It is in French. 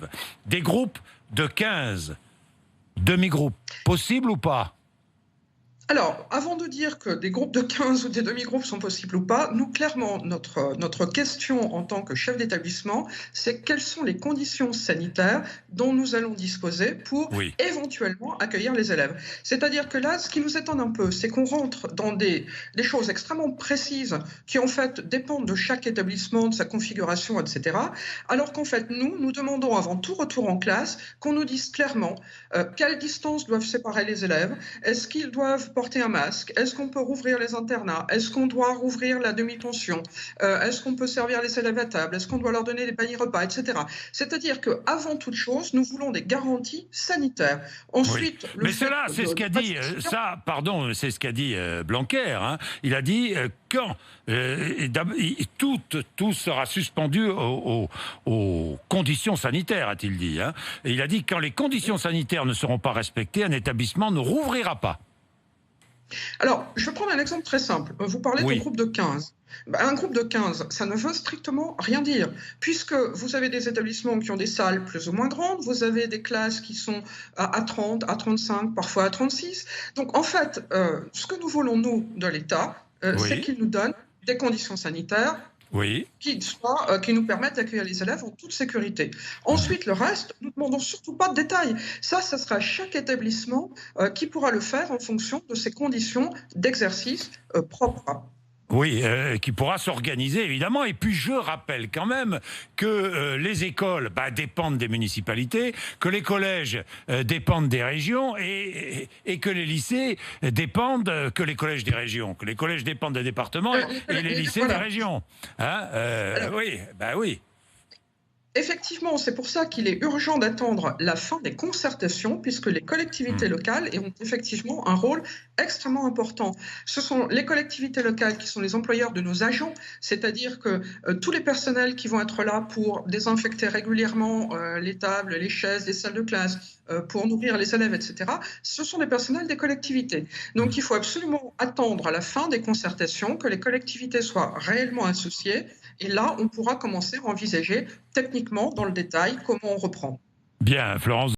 élèves. Des groupes de 15, demi-groupes, possible ou pas ? Alors, avant de dire que des groupes de 15 ou des demi-groupes sont possibles ou pas, nous, clairement, notre question en tant que chef d'établissement, c'est quelles sont les conditions sanitaires dont nous allons disposer pour Oui. éventuellement accueillir les élèves. C'est-à-dire que là, ce qui nous étonne un peu, c'est qu'on rentre dans des choses extrêmement précises qui, en fait, dépendent de chaque établissement, de sa configuration, etc. Alors qu'en fait, nous demandons avant tout retour en classe qu'on nous dise clairement quelles distances doivent séparer les élèves, est-ce qu'ils doivent porter un masque, est-ce qu'on peut rouvrir les internats, est-ce qu'on doit rouvrir la demi-tension, est-ce qu'on peut servir les élèves à table, est-ce qu'on doit leur donner des paniers repas, etc. C'est-à-dire qu'avant toute chose, nous voulons des garanties sanitaires. Ensuite, oui. Mais cela, c'est ce qu'a dit, c'est ce qu'a dit Blanquer. Hein. Il a dit quand tout sera suspendu aux conditions sanitaires, a-t-il dit. Hein. Et il a dit quand les conditions sanitaires ne seront pas respectées, un établissement ne rouvrira pas. Alors, je vais prendre un exemple très simple. Vous parlez Oui. de groupe de 15. Un groupe de 15, ça ne veut strictement rien dire, puisque vous avez des établissements qui ont des salles plus ou moins grandes, vous avez des classes qui sont à 30, à 35, parfois à 36. Donc, en fait, ce que nous voulons, nous, de l'État, c'est qu'il nous donne des conditions sanitaires oui. qui nous permettent d'accueillir les élèves en toute sécurité. Ensuite, le reste, nous ne demandons surtout pas de détails. Ça sera chaque établissement qui pourra le faire en fonction de ses conditions d'exercice propres. Oui, qui pourra s'organiser, évidemment. Et puis, je rappelle quand même que les écoles dépendent des municipalités, que les collèges dépendent des régions et que les lycées dépendent, que les collèges des régions, que les collèges dépendent des départements et les lycées des régions. Hein oui, oui. Effectivement, c'est pour ça qu'il est urgent d'attendre la fin des concertations, puisque les collectivités locales ont effectivement un rôle extrêmement important. Ce sont les collectivités locales qui sont les employeurs de nos agents, c'est-à-dire que tous les personnels qui vont être là pour désinfecter régulièrement les tables, les chaises, les salles de classe, pour nourrir les élèves, etc., ce sont des personnels des collectivités. Donc il faut absolument attendre la fin des concertations, que les collectivités soient réellement associées, et là, on pourra commencer à envisager techniquement, dans le détail, comment on reprend. Bien, Florence.